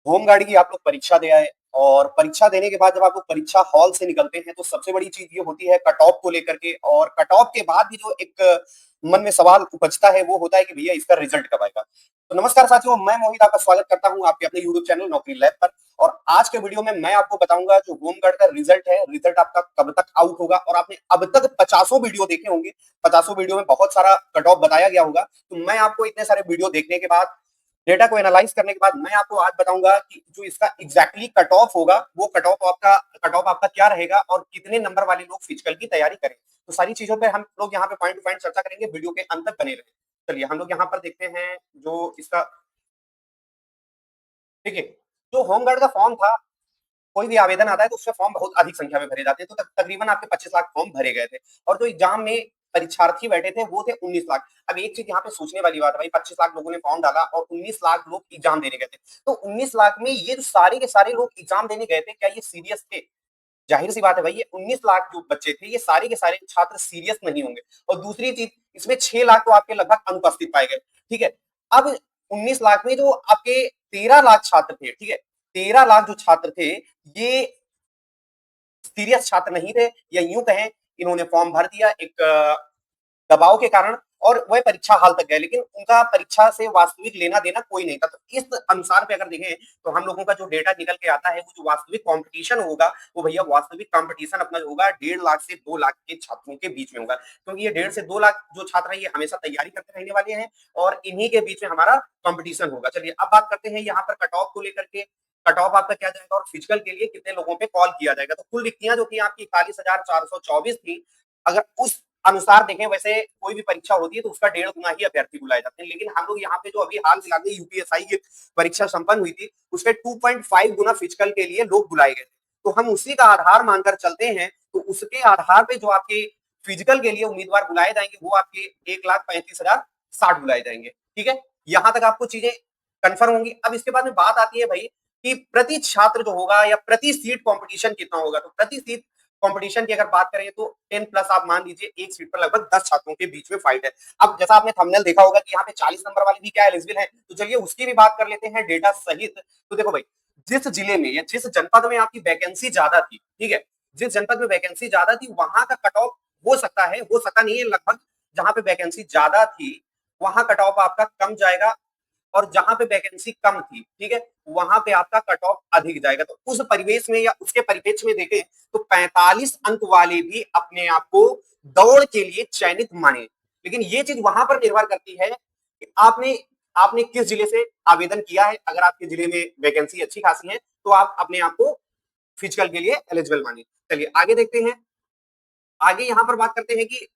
Home guard की आप लोग परीक्षा दे आए और परीक्षा देने के बाद जब आप लोग परीक्षा हॉल से निकलते हैं तो सबसे बड़ी चीज ये होती है कट ऑफ को लेकर के। और कट ऑफ के बाद भी जो एक मन में सवाल उपजता है वो होता है कि भैया इसका रिजल्ट कब आएगा। तो नमस्कार साथियों, मैं मोहित आपका स्वागत करता हूं आपके अपने यूट्यूब चैनल नौकरी लैब पर। और आज के वीडियो में मैं आपको बताऊंगा जो होमगार्ड का रिजल्ट है, रिजल्ट आपका कब तक आउट होगा। और आपने अब तक 50 वीडियो देखे होंगे, 50 वीडियो में बहुत सारा कट ऑफ बताया गया होगा। तो मैं आपको इतने सारे वीडियो देखने के बाद, डेटा को एनालाइज करने के बाद मैं आपको आज बताऊंगा कि जो इसका एग्जैक्टली कट ऑफ होगा वो कट ऑफ आपका क्या रहेगा और कितने नंबर वाले लोग फिजिकल की तैयारी करें। तो सारी चीजों पे हम लोग यहाँ पे पॉइंट टू पॉइंट चर्चा करेंगे, वीडियो के अंत तक बने रहे। चलिए हम लोग यहाँ पर देखते हैं जो इसका, ठीक है, जो होमगार्ड का फॉर्म था, कोई भी आवेदन आता है तो उसमें फॉर्म बहुत अधिक संख्या में भरे जाते हैं। तो तकरीबन आपके 25 लाख फॉर्म भरे गए थे और जो एग्जाम में परीक्षार्थी बैठे थे वो थे 19 लाख। अब एक चीज यहाँ पे सोचने वाली बात है भाई, 25 लाख लोगों ने फॉर्म डाला और 19 लाख लोग एग्जाम देने गए थे। तो 19 लाख में ये जो सारे के सारे लोग एग्जाम देने गए थे, क्या ये सीरियस थे? जाहिर सी बात है भाई, ये 19 लाख जो बच्चे थे ये सारे के सारे छात्र सीरियस नहीं होंगे। और दूसरी चीज, इसमें 6 लाख तो आपके लगभग अनुपस्थित पाए गए। ठीक है, अब 19 लाख में जो आपके 13 लाख छात्र थे, ठीक है, 13 लाख जो छात्र थे ये सीरियस छात्र नहीं थे, या यूं कहें इन्होंने फॉर्म भर दिया एक दबाव के कारण और वह परीक्षा हाल तक गए, लेकिन उनका परीक्षा से वास्तविक लेना देना कोई नहीं था। तो इस अनुसार पे अगर देखें तो हम लोगों का जो डेटा निकल के आता है वो जो वास्तविक कंपटीशन होगा वो भैया वास्तविक कंपटीशन अपना जो होगा 1.5 लाख से 2 लाख के छात्रों के बीच में होगा। क्योंकि ये 1.5 से 2 लाख जो छात्र है ये हमेशा तैयारी करते रहने वाले हैं और इन्हीं के बीच में हमारा कंपटीशन होगा। चलिए अब बात करते हैं यहाँ पर कट ऑफ को लेकर के। कट ऑफ आपका क्या जाएगा और फिजिकल के लिए कितने लोगों पे कॉल किया जाएगा। तो कुल रिक्तियां जो थी आपकी 41,424 थी। अगर उस अनुसार देखें, वैसे कोई भी परीक्षा होती है तो उसका 1.5 गुना ही अभ्यर्थी बुलाए जाते हैं, लेकिन हम लोग यहाँ पे जो अभी हाल फिलहाल में यूपीएसआई की परीक्षा संपन्न हुई थी उसके 2.5 गुना फिजिकल के लिए लोग बुलाए गए थे। तो हम उसी का आधार मानकर चलते हैं, तो उसके आधार पे जो आपके फिजिकल के लिए उम्मीदवार बुलाए जाएंगे वो आपके 1,35,060 बुलाए जाएंगे। ठीक है, यहां तक आपको चीजें कंफर्म होंगी। अब इसके बाद में बात आती है भाई कि प्रति छात्र जो होगा या प्रति सीट कंपटीशन कितना होगा। तो प्रति सीट कंपटीशन की अगर बात करें तो 10 प्लस आप मान लीजिए एक सीट पर लगभग 10 छात्रों के बीच में फाइट है। अब जैसा आपने थंबनेल देखा होगा कि यहाँ पे 40 नंबर वाले भी क्या एलिजिबल है, तो चलिए उसकी भी बात कर लेते हैं डेटा सहित। तो देखो भाई, जिस जिले में या जिस जनपद में आपकी वैकेंसी ज्यादा थी, ठीक है, जिस जनपद में वैकेंसी ज्यादा थी वहां का कट ऑफ हो सकता है, हो सकता नहीं है, लगभग जहां पे वैकेंसी ज्यादा थी वहां कट ऑफ आपका कम जाएगा और जहां पे वैकेंसी कम थी, ठीक है, वहां पे आपका कट ऑफ अधिक जाएगा। तो उस परिवेश में या उसके परिप्रेक्ष्य में देखें तो 45 अंक वाले भी अपने आप को दौड़ के लिए चयनित माने। लेकिन ये चीज वहां पर निर्भर करती है कि आपने आपने किस जिले से आवेदन किया है। अगर आपके जिले में वैकेंसी अच्छी खासी है तो आप अपने आप को फिजिकल के लिए एलिजिबल मानिए। चलिए आगे देखते हैं। आगे यहां पर बात करते हैं कि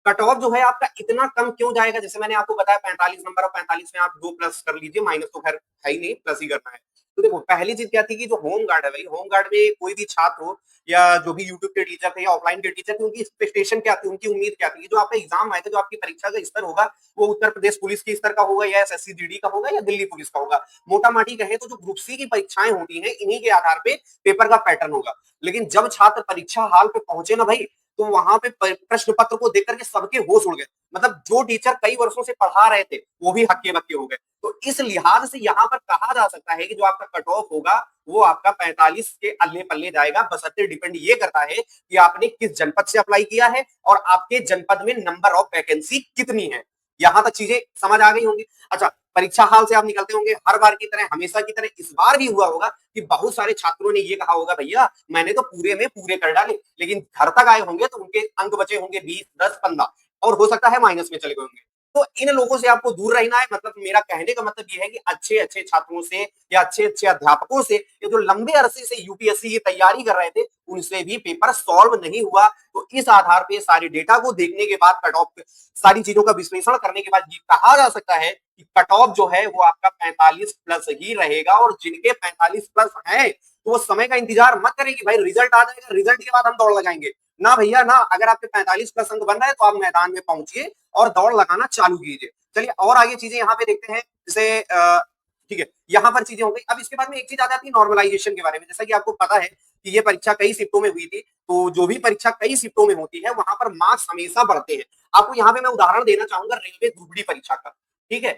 कट ऑफ जो है आपका इतना कम क्यों जाएगा। जैसे मैंने आपको बताया 45 नंबर और 45 में आप 2 प्लस कर लीजिए, माइनस तो खैर है ही नहीं, प्लस ही करना है। तो देखो पहली चीज क्या थी कि जो होम गार्ड है भाई, होम गार्ड में कोई भी छात्र हो या जो भी यूट्यूब के टीचर थे या ऑफलाइन के टीचर थे, उनकी एक्सपेक्टेशन क्या थी, उनकी उम्मीद क्या थी, जो आपका एग्जाम आएगा, जो आपकी परीक्षा का स्तर होगा वो उत्तर प्रदेश पुलिस के स्तर का होगा या एसएससी जीडी का होगा या दिल्ली पुलिस का होगा। मोटा माटी कहे तो जो ग्रुप सी की परीक्षाएं होती है इन्हीं के आधार पे पेपर का पैटर्न होगा। लेकिन जब छात्र परीक्षा हाल पे पहुंचे ना भाई, तो वहां पे प्रश्न पत्र को देख करके सबके होश उड़ गए। मतलब जो टीचर कई वर्षों से पढ़ा रहे थे वो भी हक्के बक्के हो गए। तो इस लिहाज से यहाँ पर कहा जा सकता है कि जो आपका कट ऑफ होगा वो आपका 45 के अल्ले पल्ले जाएगा। बशर्ते डिपेंड ये करता है कि आपने किस जनपद से अप्लाई किया है और आपके जनपद में नंबर ऑफ वैकेंसी कितनी है। यहां तक चीजें समझ आ गई होंगी। अच्छा, परीक्षा हाल से आप निकलते होंगे हर बार की तरह, हमेशा की तरह इस बार भी हुआ होगा कि बहुत सारे छात्रों ने ये कहा होगा भैया मैंने तो पूरे में पूरे कर डाले, लेकिन घर तक आए होंगे तो उनके अंक बचे होंगे 20, 10, 15 और हो सकता है माइनस में चले गए होंगे। तो इन लोगों से आपको दूर रहना है। मतलब मेरा कहने का मतलब ये है कि अच्छे अच्छे छात्रों से या अच्छे अच्छे अध्यापकों से, ये जो लंबे अरसे से यूपीएससी की तैयारी कर रहे थे उनसे भी पेपर सॉल्व नहीं हुआ। तो इस आधार पे सारे डेटा को देखने के बाद, कट ऑफ सारी चीजों का विश्लेषण करने के बाद ये कहा जा सकता है कि कट ऑफ जो है वो आपका 45 प्लस ही रहेगा। और जिनके 45 प्लस है तो वो समय का इंतजार मत करें कि भाई रिजल्ट आ जाएगा, रिजल्ट के बाद हम दौड़ लगाएंगे। ना भैया ना, अगर आपके 45 प्लस अंक बन रहा है तो आप मैदान में पहुंचिए और दौड़ लगाना चालू कीजिए। चलिए और आगे चीजें यहाँ पे देखते हैं। जैसे ठीक है, यहाँ पर चीजें हो गई। अब इसके बाद में एक चीज आ जाती है नॉर्मलाइजेशन के बारे में। जैसा कि आपको पता है कि ये परीक्षा कई शिफ्टों में हुई थी, तो जो भी परीक्षा कई शिफ्टों में होती है वहां पर मार्क्स हमेशा बढ़ते हैं। आपको यहाँ पे मैं उदाहरण देना चाहूंगा रेलवे ग्रुप डी परीक्षा का। ठीक है,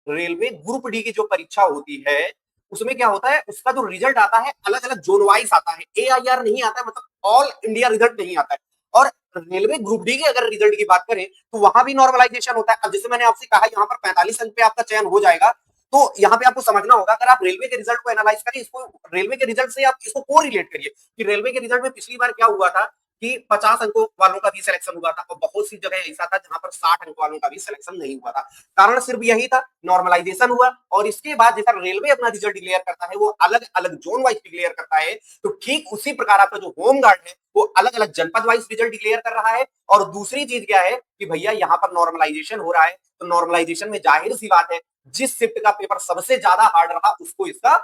रेलवे ग्रुप डी की जो परीक्षा होती है उसमें क्या होता है, उसका जो रिजल्ट आता है अलग अलग जोन वाइज आता है, AIR नहीं आता है, मतलब ऑल इंडिया रिजल्ट नहीं आता है। और रेलवे ग्रुप डी के अगर रिजल्ट की बात करें तो वहां भी नॉर्मलाइजेशन होता है। अब जैसे मैंने आपसे कहा यहाँ पर 45 अंक पे आपका चयन हो जाएगा, तो यहाँ पे आपको समझना होगा, अगर आप रेलवे के रिजल्ट को एनालाइज करें, इसको रेलवे के रिजल्ट से आप इसको को रिलेट करिए कि रेलवे के रिजल्ट में पिछली बार क्या हुआ था कि 50 अंकों वालों का भी सिलेक्शन हुआ था और बहुत सी जगह ऐसा था जहां पर 60 अंक वालों का भी सिलेक्शन नहीं हुआ था। कारण सिर्फ यही था, नॉर्मलाइजेशन हुआ। और इसके बाद जैसा रेलवे अपना रिजल्ट डिक्लेयर करता है वो अलग अलग जोन वाइज डिक्लेयर करता है, तो ठीक उसी प्रकार आपका जो होम गार्ड है वो अलग अलग जनपद वाइज रिजल्ट डिक्लेयर कर रहा है। और दूसरी चीज क्या है कि भैया यहाँ पर नॉर्मलाइजेशन हो रहा है, तो नॉर्मलाइजेशन में जाहिर सी बात है जिस शिफ्ट का पेपर सबसे ज्यादा हार्ड रहा उसको इसका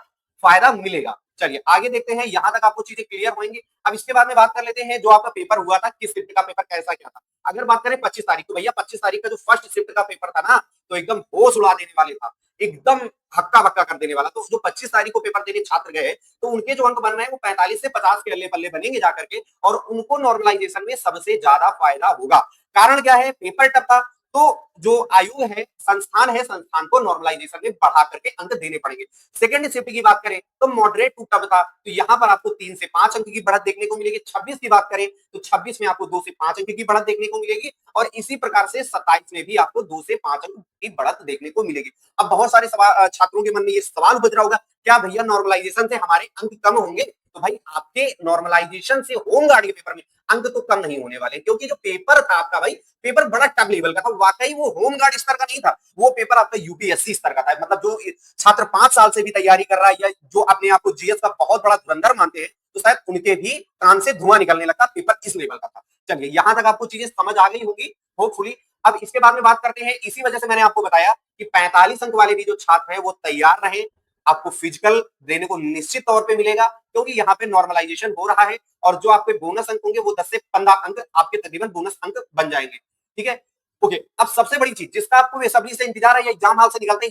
फायदा मिलेगा। चलिए आगे देखते हैं, यहां तक आपको चीजें क्लियर होंगी। अब इसके बाद में बात कर लेते हैं जो आपका पेपर हुआ था, किस शिफ्ट का पेपर कैसा क्या था। अगर बात करें 25 तारीख, तो भैया 25 तारीख का जो फर्स्ट शिफ्ट का पेपर था ना, तो एकदम होश उड़ा देने वाले था, एकदम हक्का बक्का कर देने वाला। तो जो 25 तारीख को पेपर देने छात्र गए तो उनके जो अंक बन रहे हैं वो 45 से 50 के अल्ले पल्ले बनेंगे जाकर के, और उनको नॉर्मलाइजेशन में सबसे ज्यादा फायदा होगा। कारण क्या है, पेपर टफ था, तो जो आयोग है, संस्थान है, संस्थान को नॉर्मलाइजेशन में बढ़ा करके अंक देने पड़ेंगे। सेकंड शिफ्ट की बात करें तो मॉडरेट टू टफ था, तो यहां पर आपको 3 से 5 अंक की बढ़त देखने को मिलेगी। 26 की बात करें तो 26 में आपको 2 से 5 अंक की बढ़त देखने को मिलेगी, और इसी प्रकार से 27 में भी आपको 2 से 5 अंक की बढ़त देखने को मिलेगी। अब बहुत सारे छात्रों के मन में ये सवाल उठ रहा होगा, क्या भैया नॉर्मलाइजेशन से हमारे अंक कम होंगे? तो भाई आपके नॉर्मलाइजेशन से होमगार्ड के पेपर में अंक तो कम नहीं होने वाले, क्योंकि जो पेपर था आपका भाई, पेपर बड़ा टफ लेवल का था। वाकई वो होमगार्ड स्तर का नहीं था, वो पेपर आपका यूपीएससी स्तर का था। मतलब जो छात्र 5 साल से भी तैयारी कर रहा है या जो अपने आप को जीएस का बहुत बड़ा धुरंधर मानते हैं, तो शायद उनके भी कान से धुआं निकलने लगता, पेपर इस लेवल का था। चलिए यहां तक आपको चीजें समझ आ गई होगी होपफुली। अब इसके बाद में बात करते हैं, इसी वजह से मैंने आपको बताया कि 45 अंक वाले भी जो छात्र हैं वो तैयार रहे, आपको फिजिकल देने को निश्चित तौर पे मिलेगा, क्योंकि यहाँ पे नॉर्मलाइजेशन हो रहा है। और जो आपके बोनस अंक होंगे वो 10 से 15 अंक आपके तकरीबन बोनस अंक बन जाएंगे। ठीक है, ओके। अब सबसे बड़ी चीज जिसका आपको बेसब्री से इंतजार है, या एग्जाम हॉल से निकलते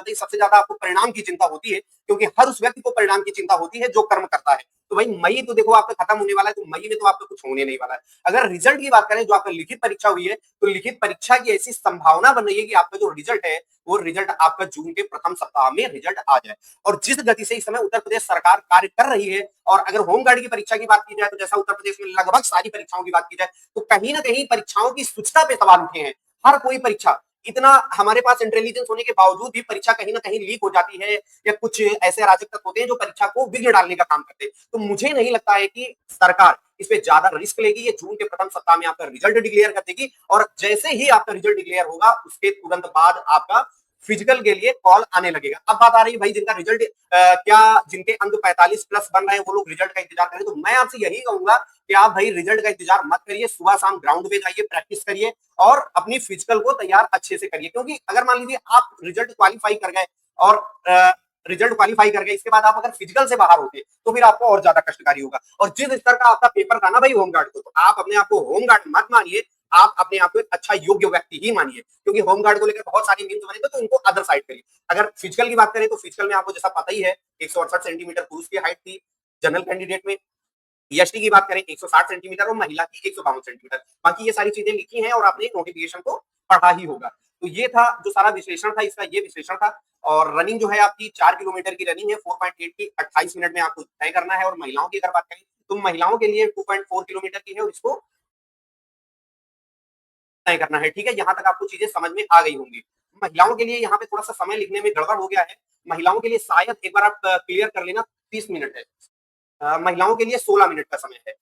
ही सबसे ज्यादा आपको परिणाम की चिंता होती है, क्योंकि हर उस व्यक्ति को परिणाम की चिंता होती है जो कर्म करता है। तो भाई मई तो देखो आपका खत्म होने वाला है, तो मई में तो आपका कुछ होने नहीं वाला है। अगर रिजल्ट की बात करें, जो आपका लिखित परीक्षा हुई है, तो लिखित परीक्षा की ऐसी संभावना बन रही है कि आपका जो रिजल्ट है वो रिजल्ट आपका जून के प्रथम सप्ताह में रिजल्ट आ जाए। और जिस गति से इस समय उत्तर प्रदेश सरकार कार्य कर रही है, और अगर होमगार्ड की परीक्षा की बात की जाए तो जैसा उत्तर प्रदेश में लगभग सारी परीक्षाओं की बात की जाए, तो कहीं ना कहीं परीक्षाओं की सूचना पे सवाल उठे हैं। हर कोई परीक्षा, इतना हमारे पास इंटेलिजेंस होने के बावजूद भी परीक्षा कहीं ना कहीं लीक हो जाती है, या कुछ ऐसे अराजक तत्व होते हैं जो परीक्षा को विघ्न डालने का काम करते हैं। तो मुझे नहीं लगता है कि सरकार इस पे ज्यादा रिस्क लेगी। ये जून के प्रथम सप्ताह में आपका रिजल्ट डिक्लेयर कर देगी, और जैसे ही आपका रिजल्ट डिक्लेयर होगा उसके तुरंत बाद आपका फिजिकल के लिए कॉल आने लगेगा। अब बात आ रही है भाई जिनका रिजल्ट क्या जिनके अंक 45 प्लस बन रहे हैं वो लोग रिजल्ट का इंतजार करें, तो मैं आपसे यही कहूंगा कि आप भाई रिजल्ट का इंतजार मत करिए, सुबह शाम ग्राउंड पे जाइए, प्रैक्टिस करिए और अपनी फिजिकल को तैयार अच्छे से करिए। क्योंकि अगर मान लीजिए आप रिजल्ट क्वालिफाई कर गए, और रिजल्ट क्वालिफाई कर गए, इसके बाद आप अगर फिजिकल से बाहर होते तो फिर आपको और ज्यादा कष्टकारी होगा। और जिस स्तर का आपका पेपर था ना भाई होमगार्ड को, तो आप अपने आप को होमगार्ड मत मानिए, आप अपने आप को एक अच्छा योग्य व्यक्ति ही मानिए। क्योंकि होमगार्ड को लेकर बहुत सारी मीम्स बने थे, तो उनको अदर साइड करिए। अगर फिजिकल की बात करें तो फिजिकल में आपको जैसा पता ही है 168 सेंटीमीटर पुरुष की हाइट थी जनरल कैंडिडेट में, एसटी की बात करें 160 सेंटीमीटर और महिला की 152 सेंटीमीटर। बाकी ये सारी चीजें लिखी हैं और आपने नोटिफिकेशन को पढ़ा ही होगा। तो ये था जो सारा विश्लेषण था, इसका ये विश्लेषण था। और रनिंग जो है आपकी 4 किलोमीटर की रनिंग है, 4.8 की 28 मिनट में आपको तय करना है। और महिलाओं की अगर बात करें तो महिलाओं के लिए 2.4 किलोमीटर की है और इसको तय करना है। ठीक है, यहाँ तक आपको चीजें समझ में आ गई होंगी। महिलाओं के लिए यहाँ पे थोड़ा सा समय लिखने में गड़बड़ हो गया है। महिलाओं के लिए शायद एक बार आप क्लियर कर लेना, 30 मिनट है, महिलाओं के लिए 16 मिनट का समय है।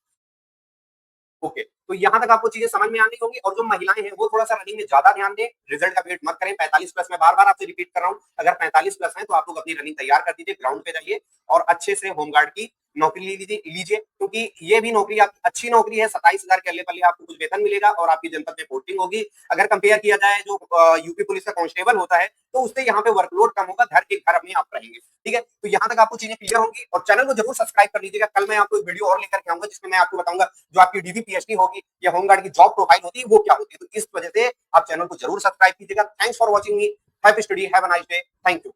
ओके, तो यहाँ तक आपको चीजें समझ में आनी होंगी। और जो महिलाएं हैं वो थोड़ा सा रनिंग में ज्यादा ध्यान दें, रिजल्ट का वेट मत करें। 45 प्लस में बार बार आपसे रिपीट कर रहा हूँ, अगर 45 प्लस है तो आप लोग अपनी रनिंग तैयार कर दीजिए, ग्राउंड पे जाइए और अच्छे से होमगार्ड की नौकरी लीजिए, क्योंकि ये भी नौकरी आपकी अच्छी नौकरी है। 27,000 के अल्ले पल्ले आपको कुछ वेतन मिलेगा और आपकी जनपद में पोस्टिंग होगी। अगर कंपेयर किया जाए जो यूपी पुलिस का कांस्टेबल होता है, तो उससे यहाँ पे वर्कलोड कम होगा, घर के घर अपने आप रहेंगे। ठीक है, तो यहाँ तक आपको चीजें क्लियर होंगी। और चैनल को जरूर सब्सक्राइब कर लीजिएगा। कल मैं आपको एक वीडियो और लेकर के आऊंगा जिसमें मैं आपको बताऊंगा जो आपकी डीवी पीएचडी होगी या होमगार्ड की जॉब प्रोफाइल होती है वो क्या होती है। तो इस वजह से आप चैनल को जरूर सब्सक्राइब कीजिएगा। Thanks for watching me, happy study, have a nice day, thank you.